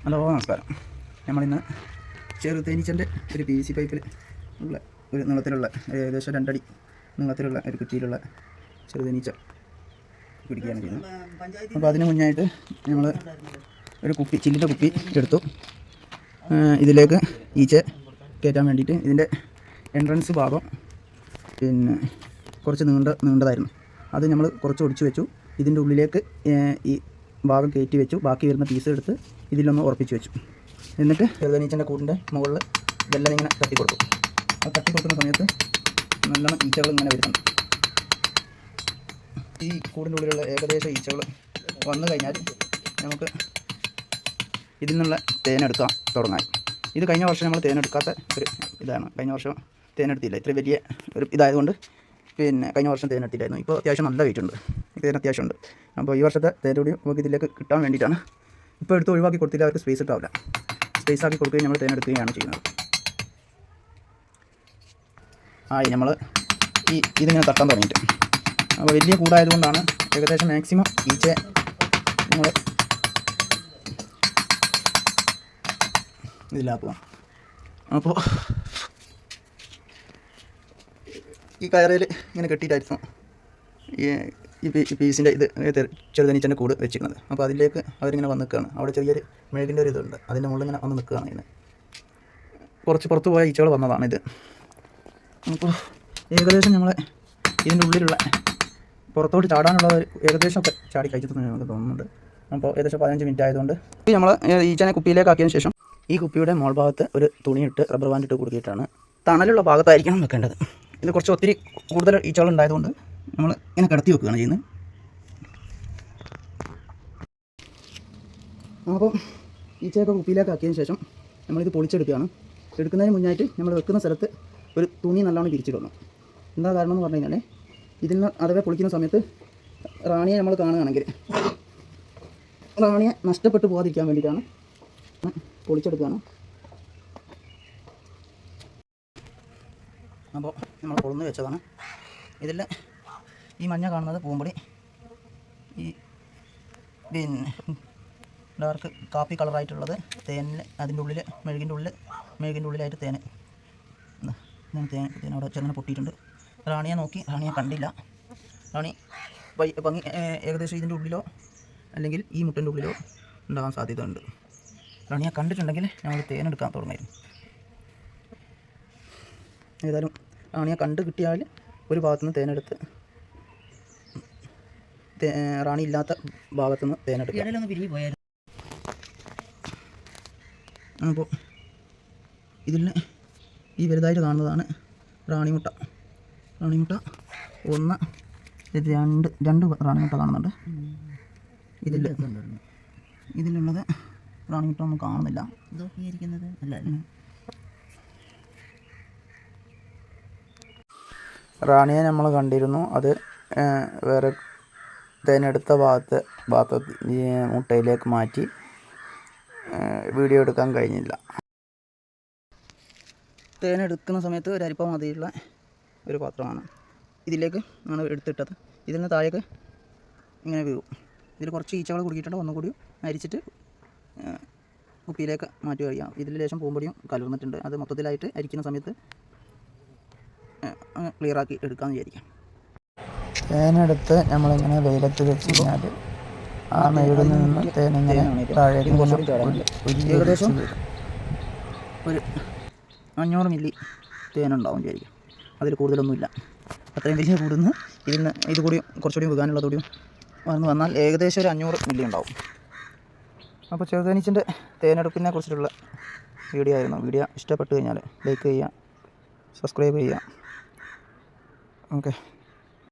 Hello നമസ്കാരം. നമ്മളിന്ന് ചെറുതേനീച്ചൻ്റെ ഒരു PVC പൈപ്പിൽ ഉള്ള ഒരു നീളത്തിലുള്ള ഏകദേശം 2 അടി നീളത്തിലുള്ള ഒരു കുറ്റിയിലുള്ള ചെറുതേനീച്ച പിടിക്കുകയാണ് ചെയ്യുന്നത്. അപ്പോൾ അതിന് മുന്നായിട്ട് നമ്മൾ ഒരു കുപ്പി, ചില്ലിൻ്റെ കുപ്പി എടുത്തു. ഇതിലേക്ക് ഈച്ച കയറ്റാൻ വേണ്ടിയിട്ട് ഇതിൻ്റെ എൻട്രൻസ് ഭാഗം പിന്നെ കുറച്ച് നീണ്ടതായിരുന്നു. അത് നമ്മൾ കുറച്ച് ഒടിച്ചു വെച്ചു. ഇതിൻ്റെ ഉള്ളിലേക്ക് ഈ ഭാഗം കയറ്റി വെച്ചു. ബാക്കി വരുന്ന പീസ് എടുത്ത് ഇതിലൊന്ന് ഉറപ്പിച്ച് വെച്ചു. എന്നിട്ട് ചെറുതേനീച്ചൻ്റെ കൂടിൻ്റെ മുകളിൽ ഇതെല്ലാം ഇങ്ങനെ തട്ടി കൊടുത്തു. ആ തട്ടി കൊടുക്കുന്ന സമയത്ത് നല്ലോണം ഈച്ചകൾ ഇങ്ങനെ വരുന്നുണ്ട്. ഈ കൂടിൻ്റെ ഉള്ളിലുള്ള ഏകദേശം ഈച്ചകൾ വന്നു കഴിഞ്ഞാൽ നമുക്ക് ഇതിൽ നിന്നുള്ള തേനെടുക്കാൻ തുടങ്ങാം. ഇത് കഴിഞ്ഞ വർഷം നമ്മൾ തേനെടുക്കാത്ത ഒരു ഇതാണ്. കഴിഞ്ഞ വർഷം തേനെടുത്തില്ല. ഇത്ര വലിയ ഒരു ഇതായതുകൊണ്ട് പിന്നെ കഴിഞ്ഞ വർഷം തേനെടുത്തില്ലായിരുന്നു. ഇപ്പോൾ അത്യാവശ്യം നല്ല വെയിറ്റ് ഉണ്ട്, തേൻ അത്യാവശ്യമുണ്ട്. അപ്പോൾ ഈ വർഷത്തെ തേൻ കൂടി നമുക്ക് ഇതിലേക്ക് കിട്ടാൻ വേണ്ടിയിട്ടാണ്. ഇപ്പോൾ എടുത്ത് ഒഴിവാക്കി കൊടുത്തില്ല, അവർക്ക് സ്പേസ് ഇട്ടാവില്ല. സ്പേസ് ആക്കി കൊടുക്കുകയും നമ്മൾ തേനെടുക്കുകയാണ് ചെയ്യുന്നത്. നമ്മൾ ഇതിങ്ങനെ തട്ടാൻ തുടങ്ങിയിട്ട്, അപ്പോൾ വലിയ കൂടായതുകൊണ്ടാണ് ഏകദേശം മാക്സിമം ഈച്ച നമ്മൾ ഇതിലാക്കുക. അപ്പോൾ ഈ കയറയിൽ ഇങ്ങനെ കെട്ടിയിട്ടായിരുന്നു ഈ പീസിൻ്റെ ഇത് ചെറുതേനീച്ചൻ്റെ കൂട് വെച്ചിരിക്കുന്നത്. അപ്പോൾ അതിലേക്ക് അവരിങ്ങനെ വന്ന് നിൽക്കുകയാണ്. അവിടെ ചെറിയൊരു മെഴുകിൻ്റെ ഒരു ഇതുണ്ട്, അതിൻ്റെ മുകളിൽ ഇങ്ങനെ വന്ന് നിൽക്കുകയാണ്. ഇതിന് കുറച്ച് പുറത്ത് പോയ ഈച്ചകൾ വന്നതാണ് ഇത്. അപ്പോൾ ഏകദേശം നമ്മൾ ഇതിൻ്റെ ഉള്ളിലുള്ള പുറത്തോട്ട് ചാടാനുള്ള ഏകദേശം ഒക്കെ ചാടി കഴിച്ചെന്ന് നമുക്ക് തോന്നുന്നുണ്ട്. അപ്പോൾ ഏകദേശം 15 മിനിറ്റ് ആയതുകൊണ്ട് നമ്മൾ ഈച്ചനെ കുപ്പിയിലേക്ക് ആക്കിയതിന് ശേഷം ഈ കുപ്പിയുടെ മോൾ ഭാഗത്ത് ഒരു തുണിയിട്ട് റബ്ബർ ബാൻഡ് ഇട്ട് കൊടുക്കിയിട്ടാണ് തണലുള്ള ഭാഗത്തായിരിക്കണം വെക്കേണ്ടത്. ഇത് കുറച്ച് ഒത്തിരി കൂടുതൽ ഈച്ചകൾ ഉണ്ടായതുകൊണ്ട് നമ്മൾ ഇങ്ങനെ കിടത്തി വെക്കുകയാണ് ചെയ്യുന്നത്. അപ്പോൾ ഈച്ചയൊക്കെ കുപ്പിയിലേക്ക് ആക്കിയതിന് ശേഷം നമ്മളിത് പൊളിച്ചെടുക്കുകയാണ്. എടുക്കുന്നതിന് മുന്നായിട്ട് നമ്മൾ വെക്കുന്ന സ്ഥലത്ത് ഒരു തുണി നല്ലോണം വിരിച്ചിടണം. എന്താ കാരണം എന്ന് പറഞ്ഞു കഴിഞ്ഞാൽ ഇതിൽ നിന്ന് അഥവാ പൊളിക്കുന്ന സമയത്ത് റാണിയെ നമ്മൾ കാണുകയാണെങ്കിൽ റാണിയെ നഷ്ടപ്പെട്ടു പോകാതിരിക്കാൻ വേണ്ടിയിട്ടാണ് പൊളിച്ചെടുക്കുകയാണ്. അപ്പോൾ നമ്മൾ പൊളിന്ന് വെച്ചതാണ്. ഇതിൽ ഈ മഞ്ഞ കാണുന്നത് പൂമ്പൊടി, ഈ പിന്നെ ഡാർക്ക് കാപ്പി കളറായിട്ടുള്ളത് തേനിൽ, അതിൻ്റെ ഉള്ളിൽ മെഴുകിൻ്റെ ഉള്ളിലായിട്ട് തേൻ അവിടെ ചെങ്ങനെ പൊട്ടിയിട്ടുണ്ട്. റാണിയെ നോക്കി, റാണിയെ കണ്ടില്ല. റാണി ഭംഗി ഏകദേശം ഇതിൻ്റെ ഉള്ളിലോ അല്ലെങ്കിൽ ഈ മുട്ടൻ്റെ ഉള്ളിലോ ഉണ്ടാകാൻ സാധ്യതയുണ്ട്. റാണിയെ കണ്ടിട്ടുണ്ടെങ്കിൽ ഞങ്ങൾ തേനെടുക്കാൻ തുടങ്ങായിരുന്നു. ഏതായാലും റാണിയെ കണ്ട് കിട്ടിയാൽ ഒരു ഭാഗത്തുനിന്ന് തേനെടുത്ത് റാണി ഇല്ലാത്ത ഭാഗത്തുനിന്ന് തേനെടുക്കുക. അപ്പോൾ ഇതിൽ ഈ വലുതായിട്ട് കാണുന്നതാണ് റാണിമുട്ട. ഒന്ന്, രണ്ട് റാണിമുട്ട കാണുന്നുണ്ട്. ഇതിലുള്ളത് റാണിമുട്ട ഒന്നും കാണുന്നില്ല. റാണിയെ നമ്മൾ കണ്ടിരുന്നു. അത് വേറെ തേനെടുത്ത ഭാഗത്ത് ഈ മുട്ടയിലേക്ക് മാറ്റി വീഡിയോ എടുക്കാൻ കഴിഞ്ഞില്ല. തേനെടുക്കുന്ന സമയത്ത് ഒരു അരിപ്പ മതിയുള്ള ഒരു പാത്രമാണ് ഇതിലേക്ക് നമ്മൾ എടുത്തിട്ടത്. ഇതിൽ നിന്ന് താഴേക്ക് ഇങ്ങനെ വീഴും. ഇതിൽ കുറച്ച് ഈച്ചകൾ കുടുക്കിയിട്ടുണ്ട്. ഒന്നുകൂടി അരിച്ചിട്ട് കുപ്പിയിലേക്ക് മാറ്റി കഴിയാം. ഇതിൽ ലേശം പൂമ്പൊടിയും കലർന്നിട്ടുണ്ട്. അത് മൊത്തത്തിലായിട്ട് അരിക്കുന്ന സമയത്ത് ക്ലിയറാക്കി എടുക്കാമെന്ന് വിചാരിക്കാം. തേനെടുത്ത് നമ്മളിങ്ങനെ വെയിലത്ത് വെച്ച് കഴിഞ്ഞാൽ ആ മെഴുകിൽ നിന്ന് തേനിങ്ങനെ താഴേക്ക് ഏകദേശം ഒരു 500 മില്ലി തേനുണ്ടാവും വിചാരിക്കാം. അതിൽ കൂടുതലൊന്നുമില്ല. അത്രയും വലിയ കൂടുന്ന് ഇത് കൂടി കുറച്ചുകൂടി വികാനുള്ളതുകൂടിയും വന്നാൽ ഏകദേശം ഒരു 500 മില്ലി ഉണ്ടാവും. അപ്പോൾ ചെറുതേനീച്ചൻ്റെ തേനെടുപ്പിനെ കുറിച്ചിട്ടുള്ള വീഡിയോ ആയിരുന്നു. വീഡിയോ ഇഷ്ടപ്പെട്ട് കഴിഞ്ഞാൽ ലൈക്ക് ചെയ്യുക, സബ്സ്ക്രൈബ് ചെയ്യുക. ഓക്കെ.